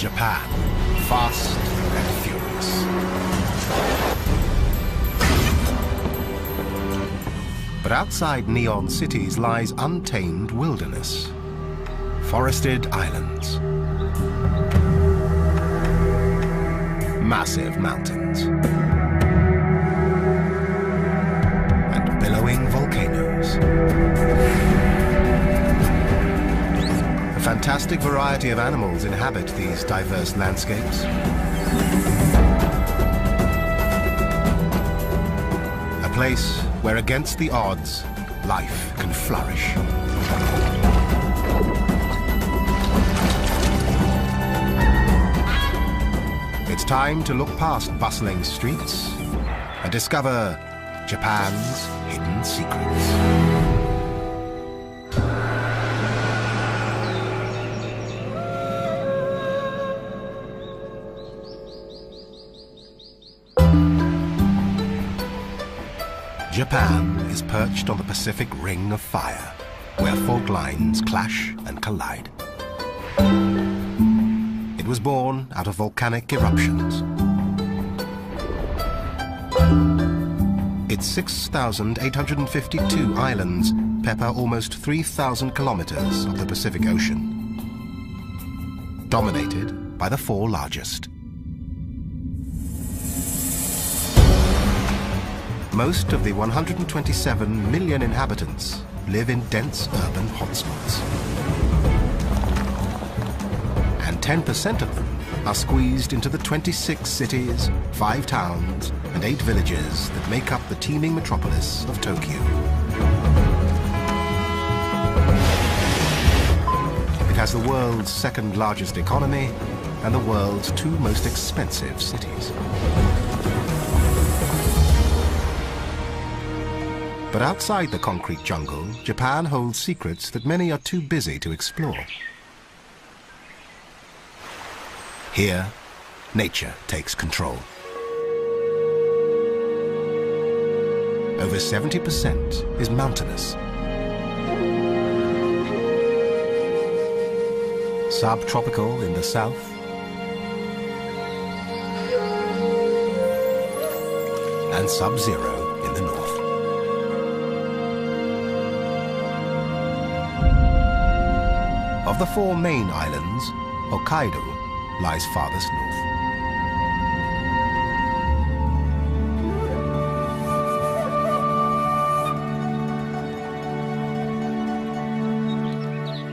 Japan, fast and furious. But outside neon cities lies untamed wilderness. Forested islands. Massive mountains. And billowing volcanoes. A fantastic variety of animals inhabit these diverse landscapes. A place where, against the odds, life can flourish. It's time to look past bustling streets and discover Japan's hidden secrets. Japan is perched on the Pacific Ring of Fire, where fault lines clash and collide. It was born out of volcanic eruptions. Its 6,852 islands pepper almost 3,000 kilometers of the Pacific Ocean, dominated by the four largest. Most of the 127 million inhabitants live in dense urban hotspots. And 10% of them are squeezed into the 26 cities, 5 towns, and 8 villages that make up the teeming metropolis of Tokyo. It has the world's second largest economy and the world's 2 most expensive cities. But outside the concrete jungle, Japan holds secrets that many are too busy to explore. Here, nature takes control. Over 70% is mountainous. Subtropical in the south, and sub-zero in the north. Of the 4 main islands, Hokkaido lies farthest north.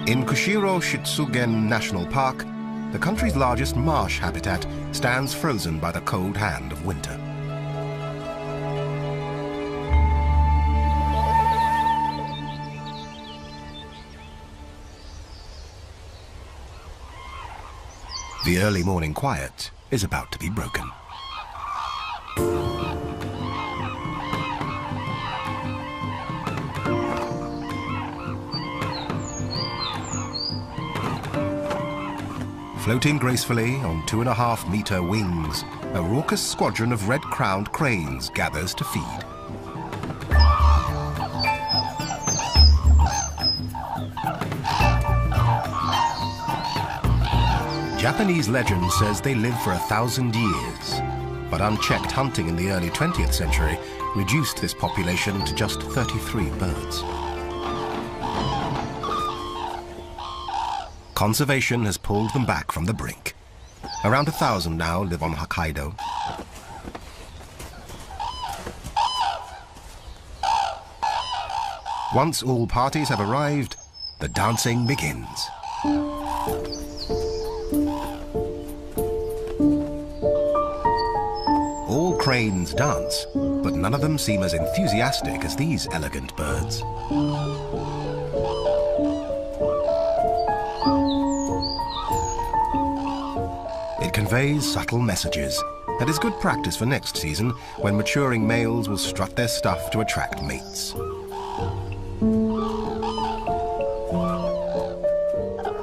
In Kushiro Shitsugen National Park, the country's largest marsh habitat stands frozen by the cold hand of winter. The early morning quiet is about to be broken. Floating gracefully on 2.5-meter wings, a raucous squadron of red-crowned cranes gathers to feed. Japanese legend says they live for 1,000 years, but unchecked hunting in the early 20th century reduced this population to just 33 birds. Conservation has pulled them back from the brink. Around 1,000 now live on Hokkaido. Once all parties have arrived, the dancing begins. All cranes dance, but none of them seem as enthusiastic as these elegant birds. It conveys subtle messages and is good practice for next season when maturing males will strut their stuff to attract mates.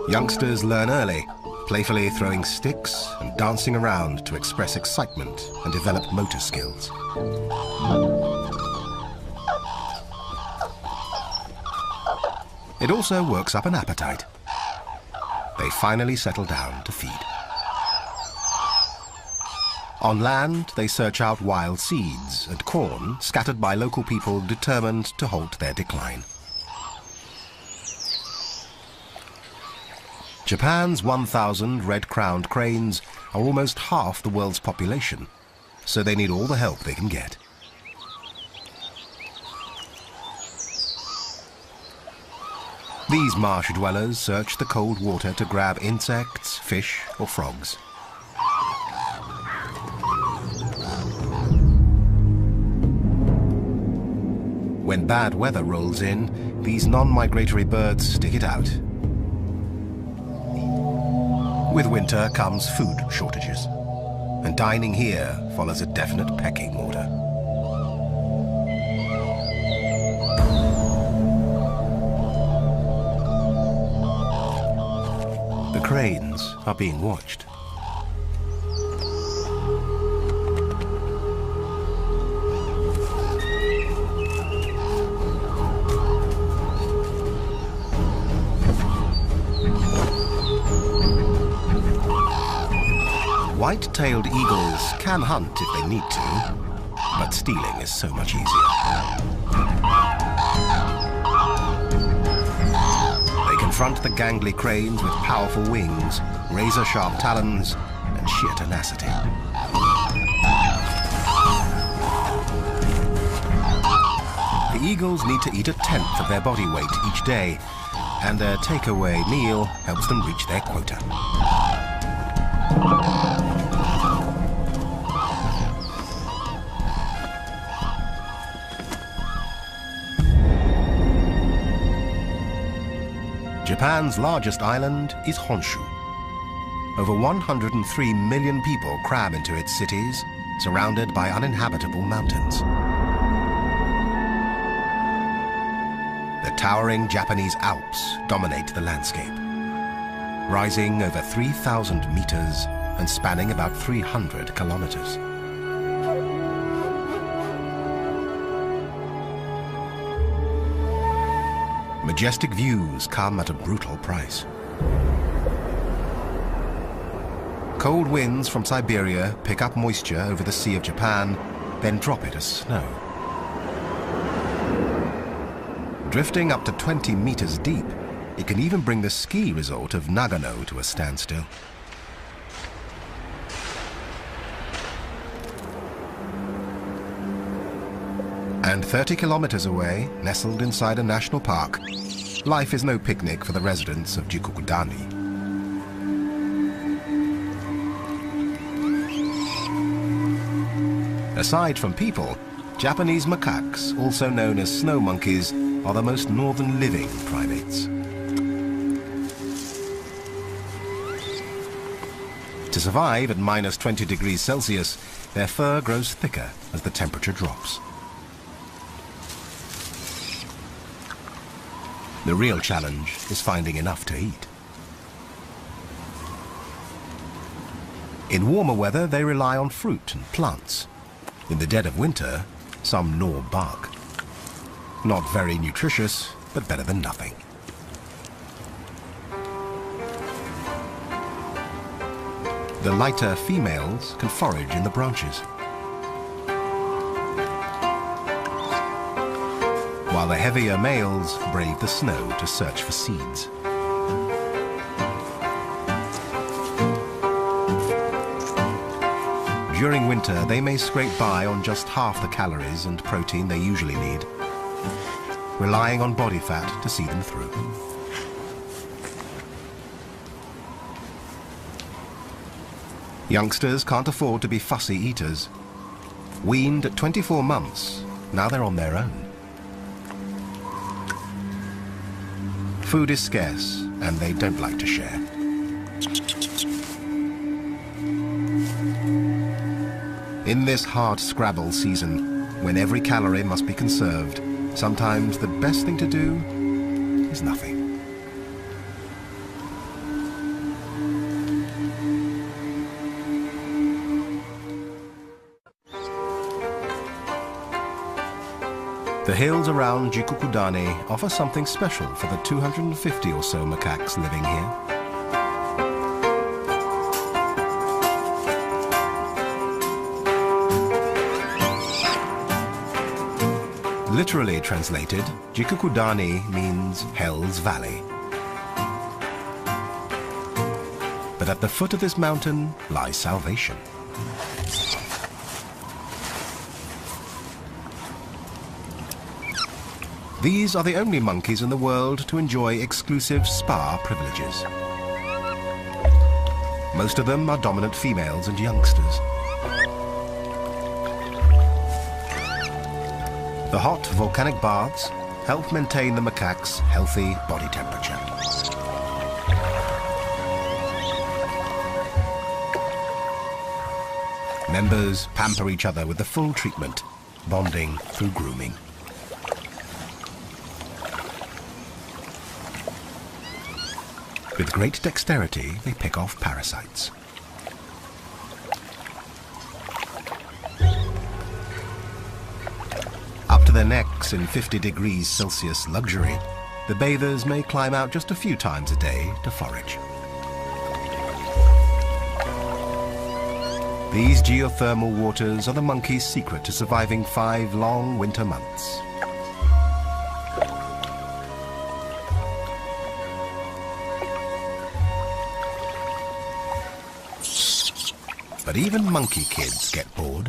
Youngsters learn early, playfully throwing sticks and dancing around to express excitement and develop motor skills. It also works up an appetite. They finally settle down to feed. On land, they search out wild seeds and corn scattered by local people determined to halt their decline. Japan's 1,000 red-crowned cranes are almost half the world's population, so they need all the help they can get. These marsh dwellers search the cold water to grab insects, fish, or frogs. When bad weather rolls in, these non-migratory birds stick it out. With winter comes food shortages, and dining here follows a definite pecking order. The cranes are being watched. White-tailed eagles can hunt if they need to, but stealing is so much easier. They confront the gangly cranes with powerful wings, razor-sharp talons, and sheer tenacity. The eagles need to eat 1/10 of their body weight each day, and their takeaway meal helps them reach their quota. Japan's largest island is Honshu. Over 103 million people cram into its cities, surrounded by uninhabitable mountains. The towering Japanese Alps dominate the landscape, rising over 3,000 meters and spanning about 300 kilometers. Majestic views come at a brutal price. Cold winds from Siberia pick up moisture over the Sea of Japan, then drop it as snow. Drifting up to 20 meters deep, it can even bring the ski resort of Nagano to a standstill. And 30 kilometers away, nestled inside a national park, life is no picnic for the residents of Jikokudani. Aside from people, Japanese macaques, also known as snow monkeys, are the most northern living primates. To survive at minus 20 degrees Celsius, their fur grows thicker as the temperature drops. The real challenge is finding enough to eat. In warmer weather, they rely on fruit and plants. In the dead of winter, some gnaw bark. Not very nutritious, but better than nothing. The lighter females can forage in the branches, while the heavier males brave the snow to search for seeds. During winter, they may scrape by on just half the calories and protein they usually need, relying on body fat to see them through. Youngsters can't afford to be fussy eaters. Weaned at 24 months, now they're on their own. Food is scarce, and they don't like to share. In this hard scrabble season, when every calorie must be conserved, sometimes the best thing to do is nothing. The hills around Jikokudani offer something special for the 250 or so macaques living here. Literally translated, Jikukudani means Hell's Valley. But at the foot of this mountain lies salvation. These are the only monkeys in the world to enjoy exclusive spa privileges. Most of them are dominant females and youngsters. The hot volcanic baths help maintain the macaque's healthy body temperature. Members pamper each other with the full treatment, bonding through grooming. With great dexterity, they pick off parasites. Up to their necks in 50 degrees Celsius luxury, the bathers may climb out just a few times a day to forage. These geothermal waters are the monkey's secret to surviving 5 long winter months. But even monkey kids get bored.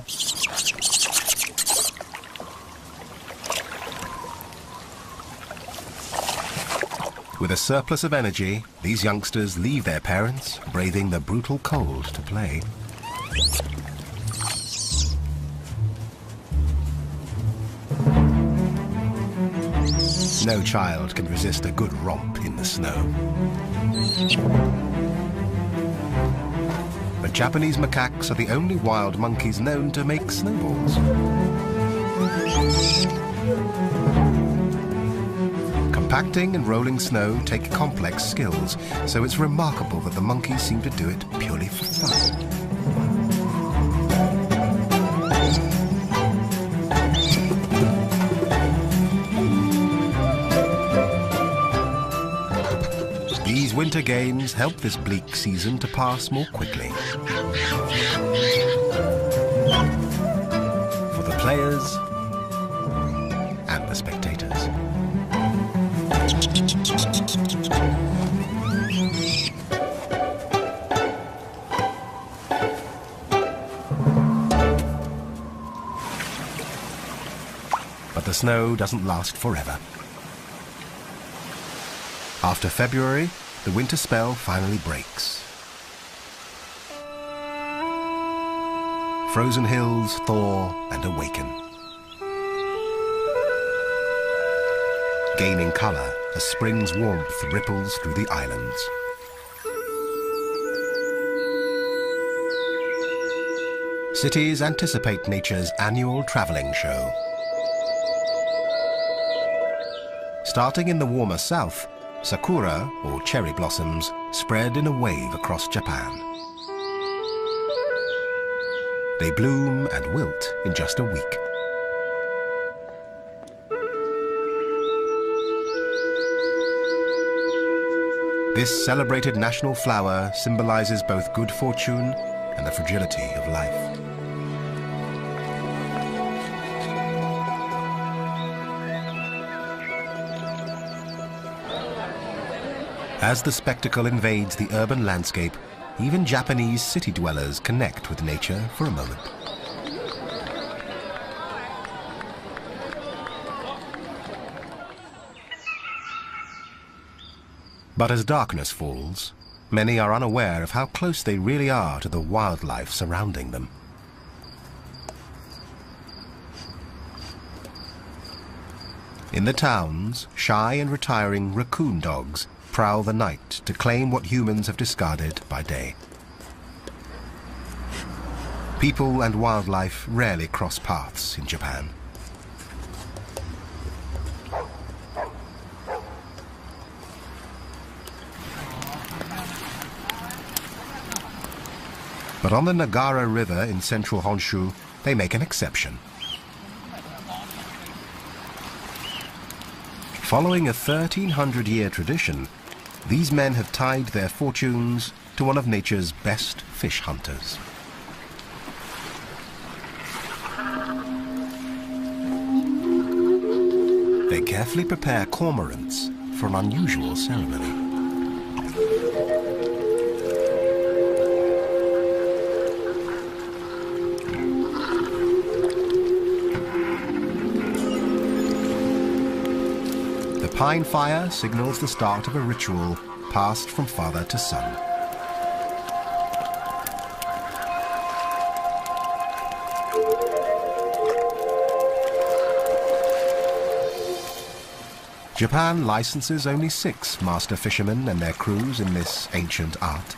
With a surplus of energy, these youngsters leave their parents, braving the brutal cold to play. No child can resist a good romp in the snow. But Japanese macaques are the only wild monkeys known to make snowballs. Compacting and rolling snow take complex skills, so it's remarkable that the monkeys seem to do it purely for fun. These winter games help this bleak season to pass more quickly. For the players and the spectators. But the snow doesn't last forever. After February, the winter spell finally breaks. Frozen hills thaw and awaken, gaining color as spring's warmth ripples through the islands. Cities anticipate nature's annual traveling show. Starting in the warmer south, sakura, or cherry blossoms, spread in a wave across Japan. They bloom and wilt in just a week. This celebrated national flower symbolizes both good fortune and the fragility of life. As the spectacle invades the urban landscape, even Japanese city dwellers connect with nature for a moment. But as darkness falls, many are unaware of how close they really are to the wildlife surrounding them. In the towns, shy and retiring raccoon dogs prowl the night to claim what humans have discarded by day. People and wildlife rarely cross paths in Japan. But on the Nagara River in central Honshu, they make an exception. Following a 1,300-year tradition, these men have tied their fortunes to one of nature's best fish hunters. They carefully prepare cormorants for an unusual ceremony. The pine fire signals the start of a ritual passed from father to son. Japan licenses only 6 master fishermen and their crews in this ancient art.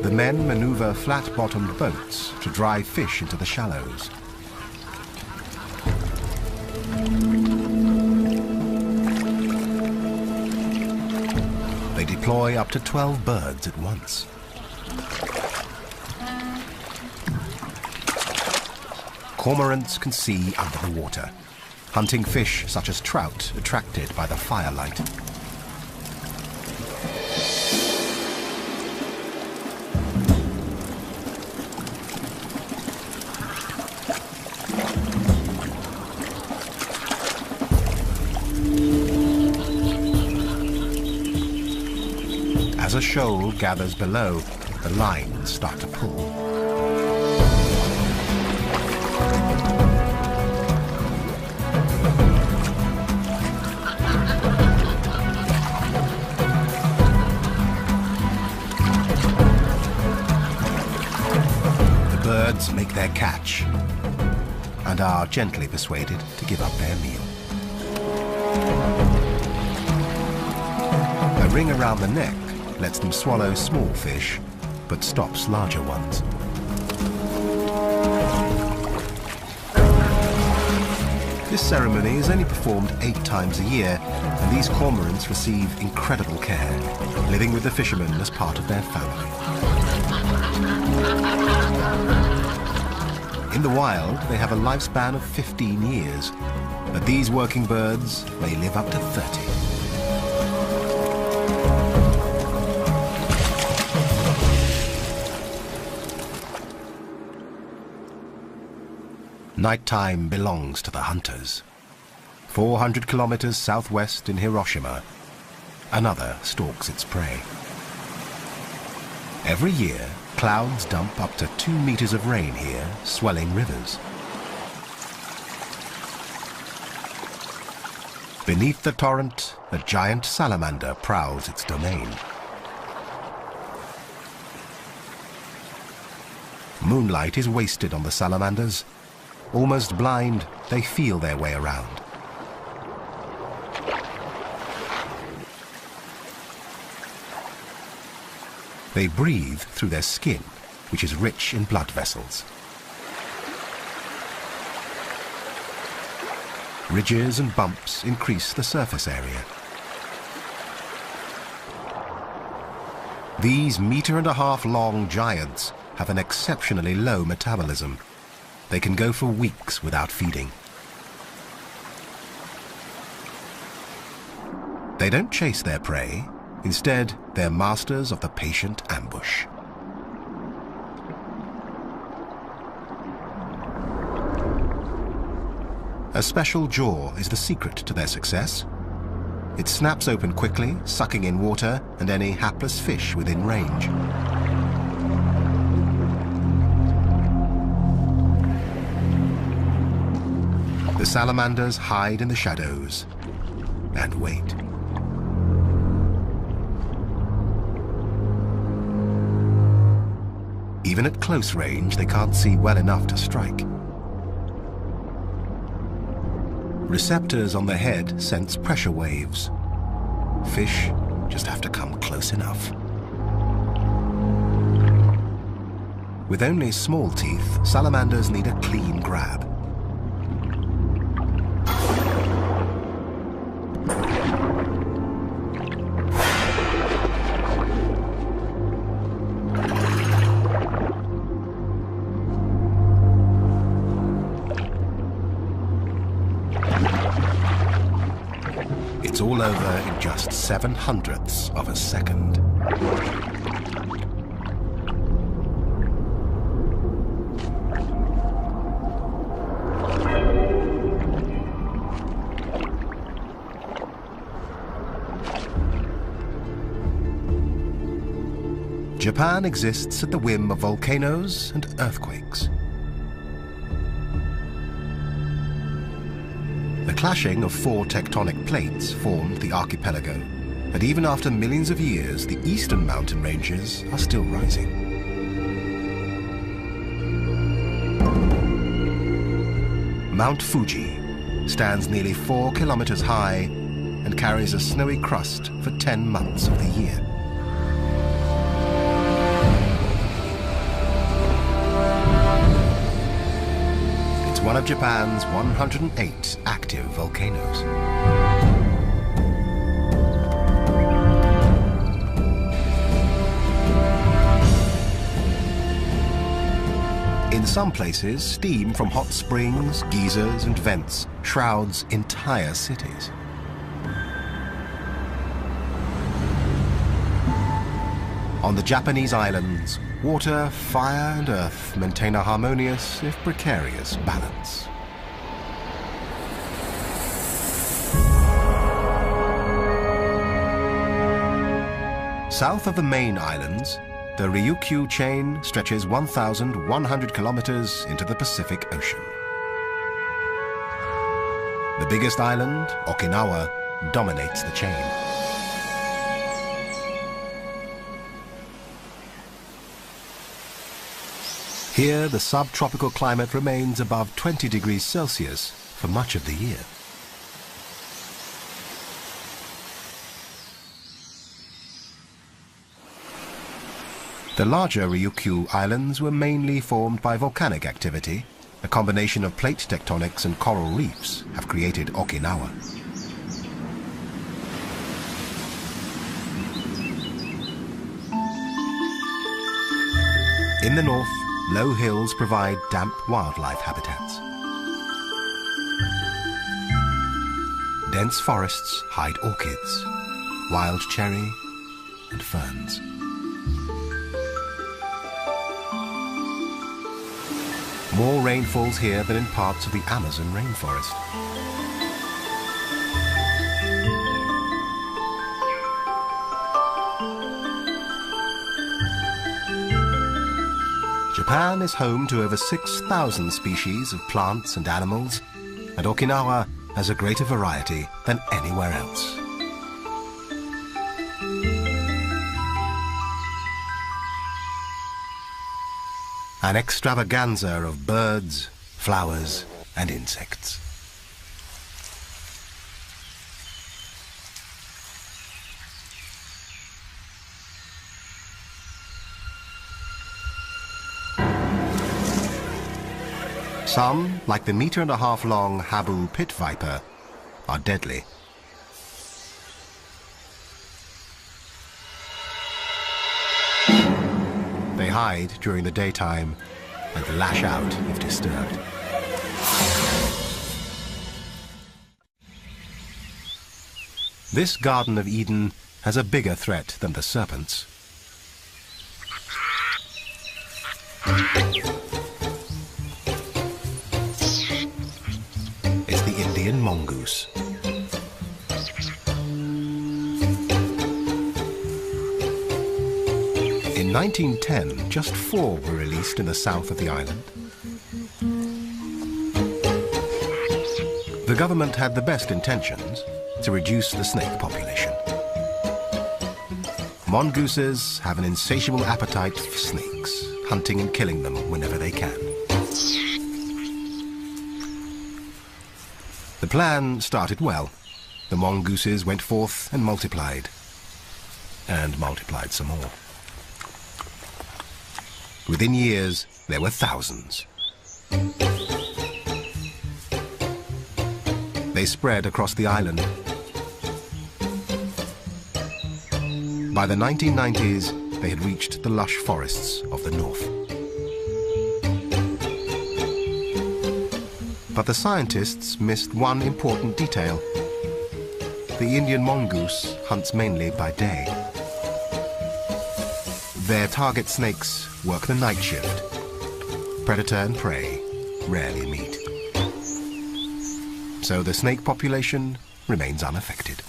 The men maneuver flat-bottomed boats to drive fish into the shallows. They deploy up to 12 birds at once. Cormorants can see under the water, hunting fish such as trout attracted by the firelight. As a shoal gathers below, the lines start to pull. The birds make their catch and are gently persuaded to give up their meal. A ring around the neck lets them swallow small fish, but stops larger ones. This ceremony is only performed 8 times a year, and these cormorants receive incredible care, living with the fishermen as part of their family. In the wild, they have a lifespan of 15 years, but these working birds may live up to 30. Nighttime belongs to the hunters. 400 kilometers southwest in Hiroshima, another stalks its prey. Every year, clouds dump up to 2 meters of rain here, swelling rivers. Beneath the torrent, a giant salamander prowls its domain. Moonlight is wasted on the salamanders. Almost blind, they feel their way around. They breathe through their skin, which is rich in blood vessels. Ridges and bumps increase the surface area. These 1.5 meter long giants have an exceptionally low metabolism. They can go for weeks without feeding. They don't chase their prey. Instead, they're masters of the patient ambush. A special jaw is the secret to their success. It snaps open quickly, sucking in water and any hapless fish within range. The salamanders hide in the shadows and wait. Even at close range, they can't see well enough to strike. Receptors on the head sense pressure waves. Fish just have to come close enough. With only small teeth, salamanders need a clean grab. It's all over in just 7/100ths of a second. Japan exists at the whim of volcanoes and earthquakes. The clashing of 4 tectonic plates formed the archipelago, and even after millions of years, the eastern mountain ranges are still rising. Mount Fuji stands nearly 4 kilometers high and carries a snowy crust for 10 months of the year. One of Japan's 108 active volcanoes. In some places, steam from hot springs, geysers, and vents shrouds entire cities. On the Japanese islands, water, fire, and earth maintain a harmonious, if precarious, balance. South of the main islands, the Ryukyu chain stretches 1,100 kilometers into the Pacific Ocean. The biggest island, Okinawa, dominates the chain. Here, the subtropical climate remains above 20 degrees Celsius for much of the year. The larger Ryukyu Islands were mainly formed by volcanic activity. A combination of plate tectonics and coral reefs have created Okinawa. In the north, low hills provide damp wildlife habitats. Dense forests hide orchids, wild cherry, and ferns. More rain falls here than in parts of the Amazon rainforest. Japan is home to over 6,000 species of plants and animals, and Okinawa has a greater variety than anywhere else. An extravaganza of birds, flowers, and insects. Some, like the meter-and-a-half-long Habu pit viper, are deadly. They hide during the daytime and lash out if disturbed. This Garden of Eden has a bigger threat than the serpents. It's the Indian mongoose. In 1910, just 4 were released in the south of the island. The government had the best intentions to reduce the snake population. Mongooses have an insatiable appetite for snakes, hunting and killing them whenever they can. The plan started well. The mongooses went forth and multiplied some more. Within years, there were thousands. They spread across the island. By the 1990s, they had reached the lush forests of the north. But the scientists missed one important detail. the Indian mongoose hunts mainly by day. Their target snakes work the night shift. Predator and prey rarely meet. So the snake population remains unaffected.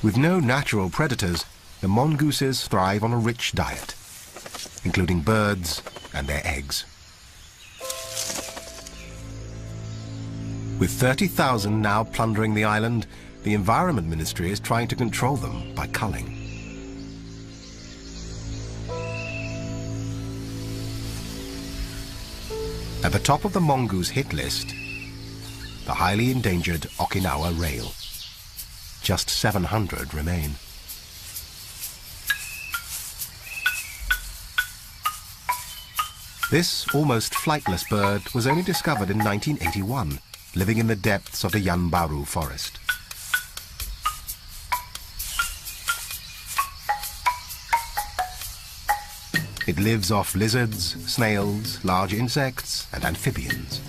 With no natural predators, the mongooses thrive on a rich diet, including birds and their eggs. With 30,000 now plundering the island, the Environment Ministry is trying to control them by culling. At the top of the mongoose hit list, the highly endangered Okinawa rail. Just 700 remain. This almost flightless bird was only discovered in 1981, living in the depths of the Yanbaru forest. It lives off lizards, snails, large insects, and amphibians.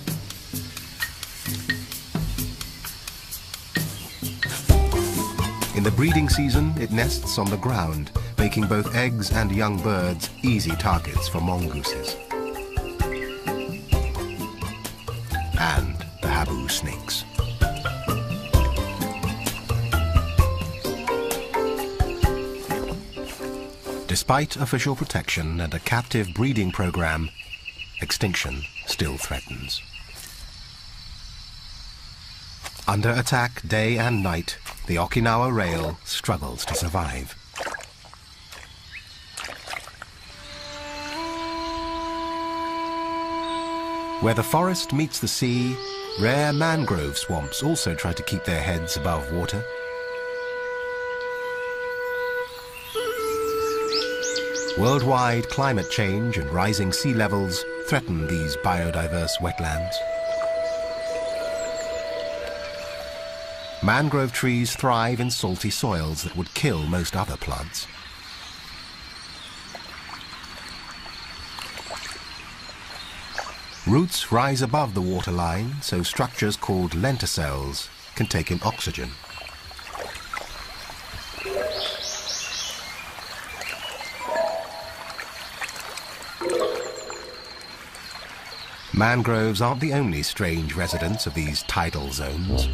In the breeding season, it nests on the ground, making both eggs and young birds easy targets for mongooses. And the habu snakes. Despite official protection and a captive breeding program, extinction still threatens. Under attack day and night, the Okinawa rail struggles to survive. Where the forest meets the sea, rare mangrove swamps also try to keep their heads above water. Worldwide climate change and rising sea levels threaten these biodiverse wetlands. Mangrove trees thrive in salty soils that would kill most other plants. Roots rise above the waterline, so structures called lenticels can take in oxygen. Mangroves aren't the only strange residents of these tidal zones.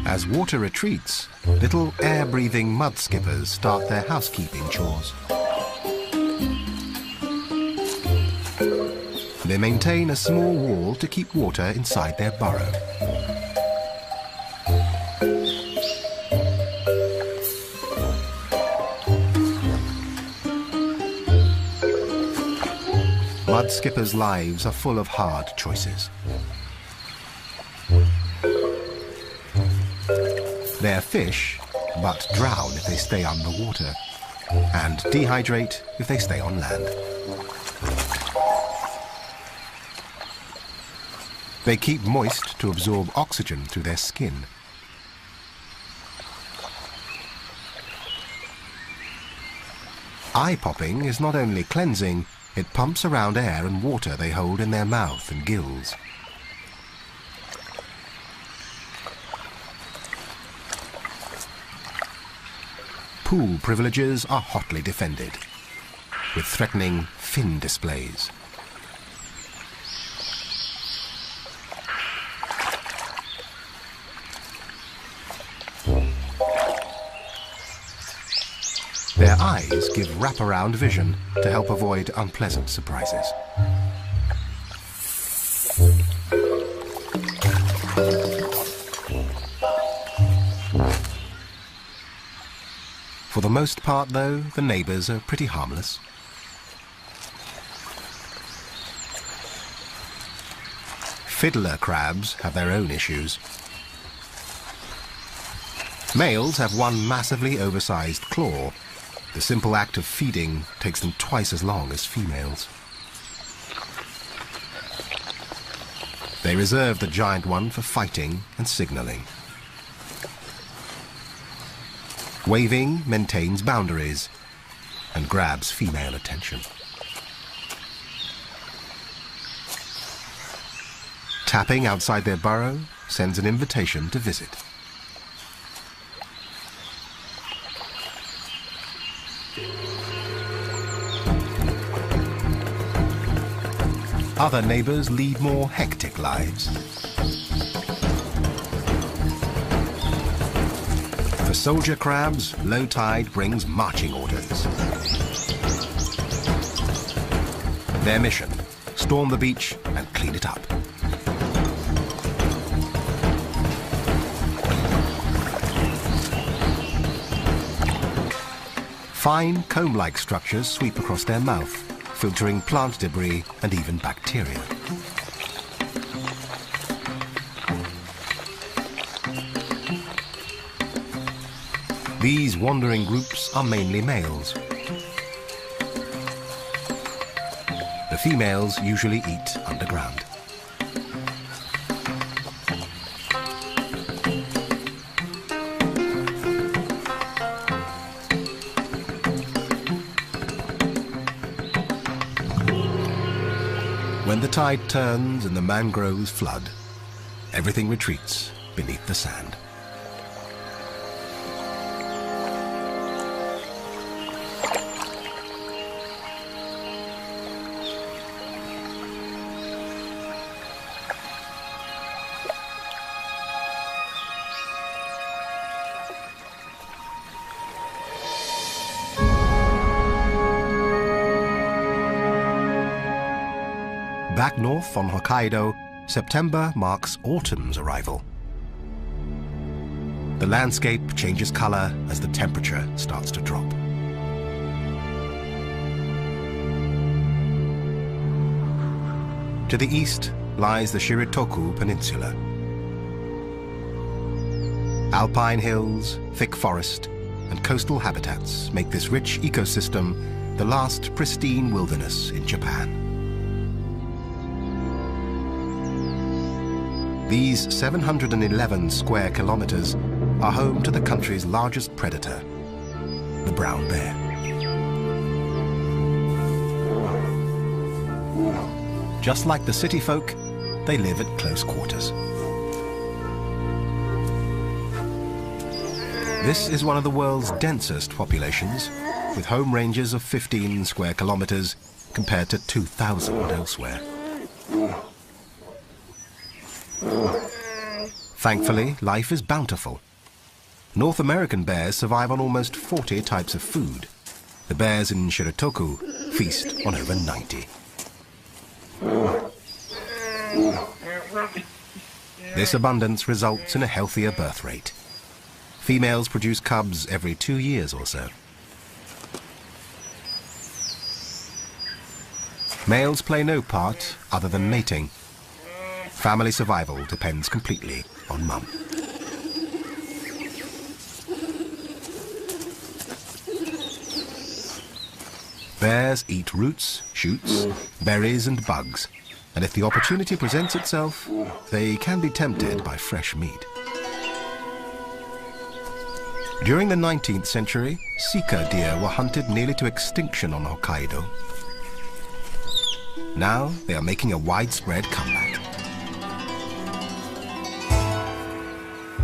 As water retreats, little air-breathing mud skippers start their housekeeping chores. They maintain a small wall to keep water inside their burrow. Mud skippers' lives are full of hard choices. They're fish, but drown if they stay underwater, and dehydrate if they stay on land. They keep moist to absorb oxygen through their skin. Eye popping is not only cleansing, it pumps around air and water they hold in their mouth and gills. Pool privileges are hotly defended, with threatening fin displays. Their eyes give wraparound vision to help avoid unpleasant surprises. For the most part, though, the neighbors are pretty harmless. Fiddler crabs have their own issues. Males have one massively oversized claw. The simple act of feeding takes them twice as long as females. They reserve the giant one for fighting and signaling. Waving maintains boundaries and grabs female attention. Tapping outside their burrow sends an invitation to visit. Other neighbors lead more hectic lives. For soldier crabs, low tide brings marching orders. Their mission: storm the beach and clean it up. Fine comb-like structures sweep across their mouth, filtering plant debris and even bacteria. These wandering groups are mainly males. The females usually eat underground. When the tide turns and the mangroves flood, everything retreats beneath the sand. Back north on Hokkaido, September marks autumn's arrival. The landscape changes color as the temperature starts to drop. To the east lies the Shiritoku Peninsula. Alpine hills, thick forest, and coastal habitats make this rich ecosystem the last pristine wilderness in Japan. These 711 square kilometers are home to the country's largest predator, the brown bear. Just like the city folk, they live at close quarters. This is one of the world's densest populations, with home ranges of 15 square kilometers compared to 2,000 elsewhere. Thankfully, life is bountiful. North American bears survive on almost 40 types of food. The bears in Shiritoku feast on over 90. This abundance results in a healthier birth rate. Females produce cubs every 2 years or so. Males play no part other than mating. Family survival depends completely on mum. Bears eat roots, shoots, berries and bugs, and if the opportunity presents itself, they can be tempted by fresh meat. During the 19th century, sika deer were hunted nearly to extinction on Hokkaido. Now they are making a widespread comeback.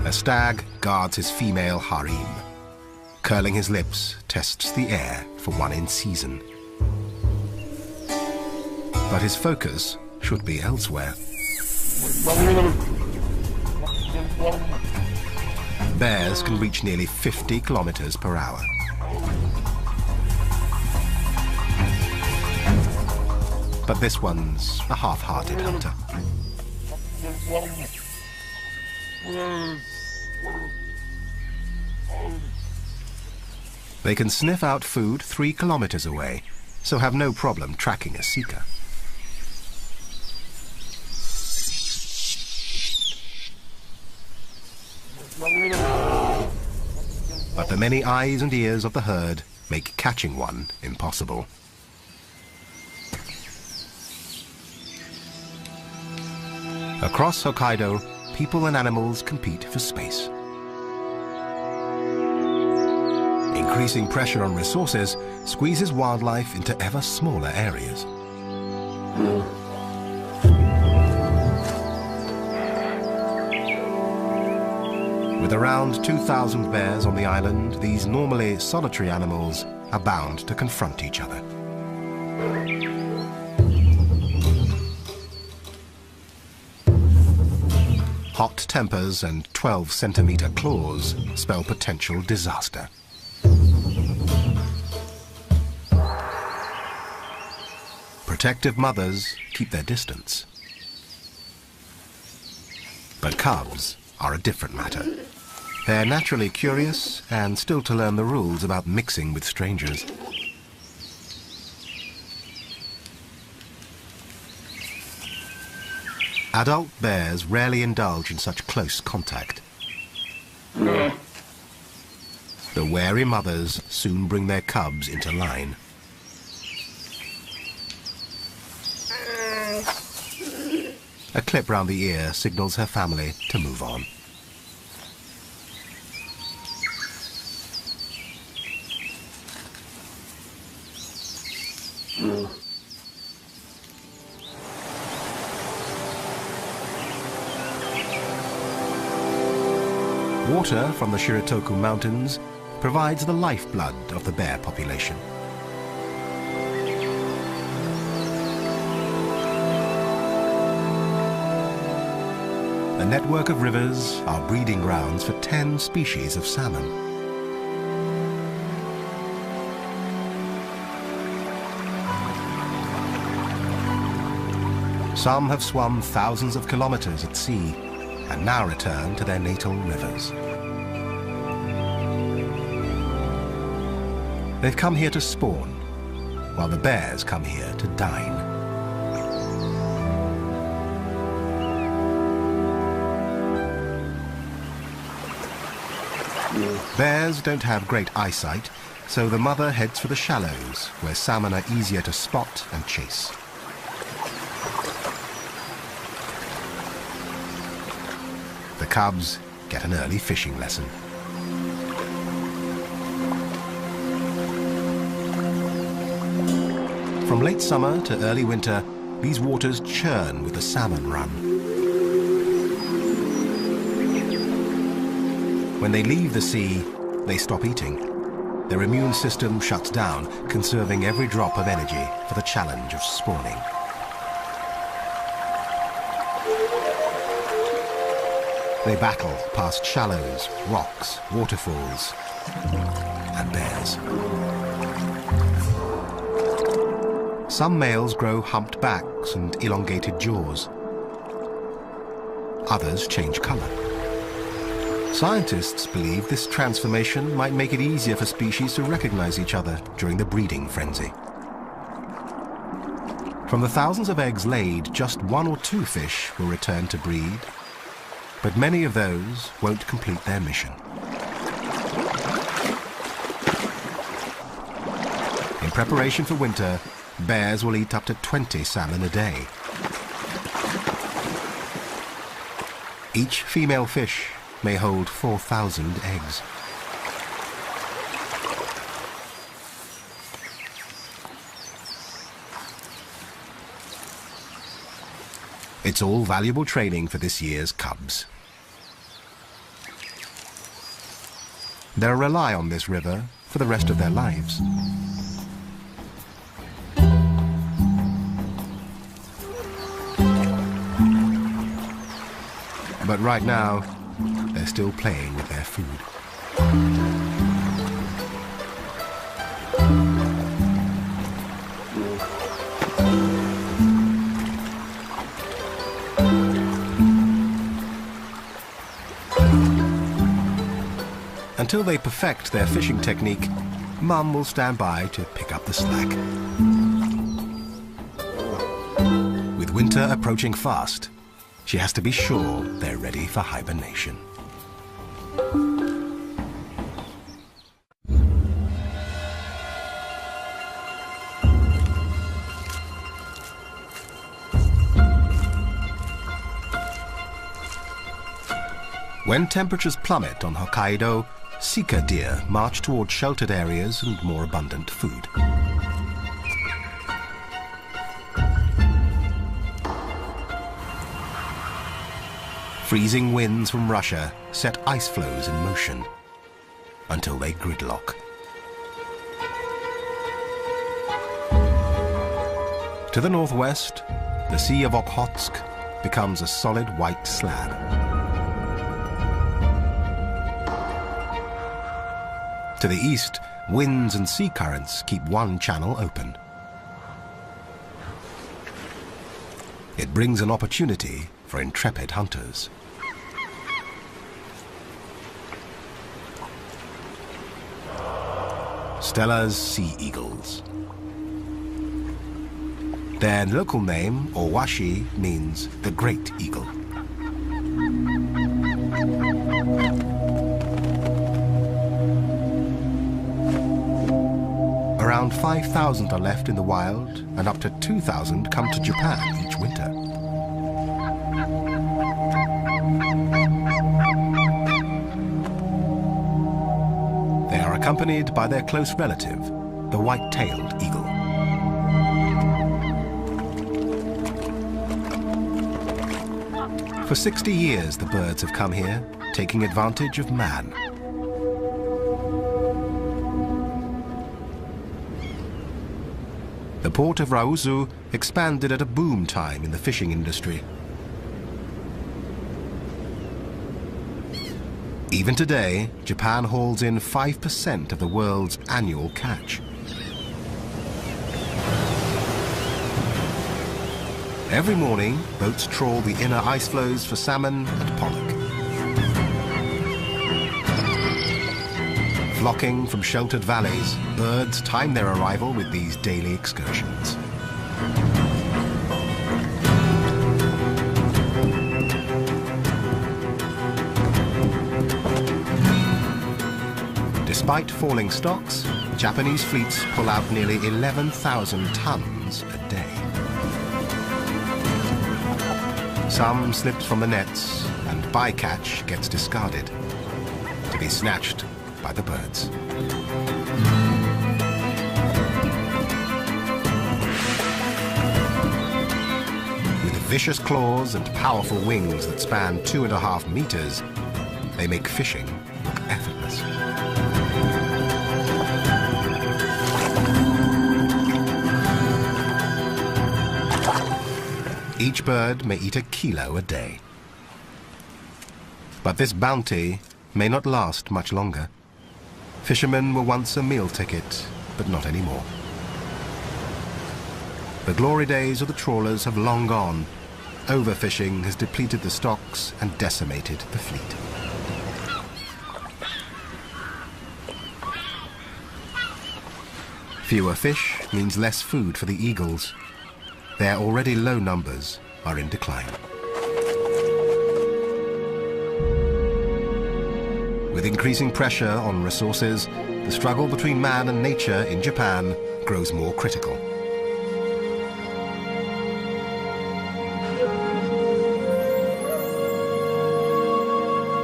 A stag guards his female harem. Curling his lips, tests the air for one in season. But his focus should be elsewhere. Bears can reach nearly 50 kilometers per hour. But this one's a half-hearted hunter. They can sniff out food 3 kilometers away, so have no problem tracking a sika. But the many eyes and ears of the herd make catching one impossible. Across Hokkaido, people and animals compete for space. Increasing pressure on resources squeezes wildlife into ever smaller areas. With around 2,000 bears on the island, these normally solitary animals are bound to confront each other. Hot tempers and 12-centimeter claws spell potential disaster. Protective mothers keep their distance. But cubs are a different matter. They're naturally curious and still to learn the rules about mixing with strangers. Adult bears rarely indulge in such close contact. The wary mothers soon bring their cubs into line. A clip round the ear signals her family to move on. Water from the Shiritoku Mountains provides the lifeblood of the bear population. A network of rivers are breeding grounds for 10 species of salmon. Some have swum thousands of kilometers at sea and now return to their natal rivers. They've come here to spawn, while the bears come here to dine. Bears don't have great eyesight, so the mother heads for the shallows, where salmon are easier to spot and chase. The cubs get an early fishing lesson. From late summer to early winter, these waters churn with the salmon run. When they leave the sea, they stop eating. Their immune system shuts down, conserving every drop of energy for the challenge of spawning. They battle past shallows, rocks, waterfalls, and bears. Some males grow humped backs and elongated jaws. Others change color. Scientists believe this transformation might make it easier for species to recognize each other during the breeding frenzy. From the thousands of eggs laid, just 1 or 2 fish will return to breed, but many of those won't complete their mission. In preparation for winter, bears will eat up to 20 salmon a day. Each female fish may hold 4,000 eggs. It's all valuable training for this year's cubs. They'll rely on this river for the rest of their lives. But right now, they're still playing with their food. Until they perfect their fishing technique, Mum will stand by to pick up the slack. With winter approaching fast, she has to be sure they're ready for hibernation. When temperatures plummet on Hokkaido, sika deer march toward sheltered areas and more abundant food. Freezing winds from Russia set ice floes in motion until they gridlock. To the northwest, the Sea of Okhotsk becomes a solid white slab. To the east, winds and sea currents keep one channel open. It brings an opportunity for intrepid hunters. Stella's sea eagles. Their local name, Owashi, means the great eagle. Around 5,000 are left in the wild, and up to 2,000 come to Japan each winter. They are accompanied by their close relative, the white-tailed eagle. For 60 years, the birds have come here, taking advantage of man. The port of Rauzu expanded at a boom time in the fishing industry. Even today, Japan holds in 5% of the world's annual catch. Every morning, boats trawl the inner ice floes for salmon and pollock. Flocking from sheltered valleys, birds time their arrival with these daily excursions. Despite falling stocks, Japanese fleets pull out nearly 11,000 tons a day. Some slips from the nets, and bycatch gets discarded, to be snatched by the birds. With vicious claws and powerful wings that span 2.5 meters, they make fishing look effortless. Each bird may eat 1 kilo a day. But this bounty may not last much longer. Fishermen were once a meal ticket, but not anymore. The glory days of the trawlers have long gone. Overfishing has depleted the stocks and decimated the fleet. Fewer fish means less food for the eagles. Their already low numbers are in decline. With increasing pressure on resources, the struggle between man and nature in Japan grows more critical.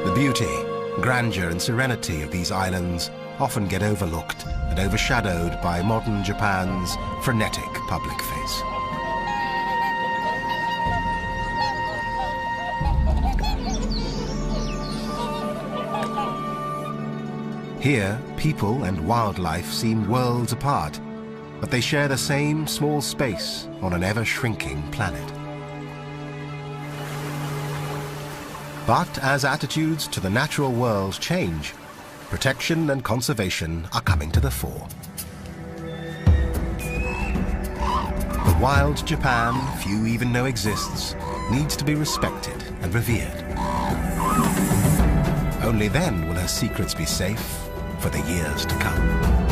The beauty, grandeur and serenity of these islands often get overlooked and overshadowed by modern Japan's frenetic public face. Here, people and wildlife seem worlds apart, but they share the same small space on an ever-shrinking planet. But as attitudes to the natural world change, protection and conservation are coming to the fore. The wild Japan few even know exists needs to be respected and revered. Only then will her secrets be safe for the years to come.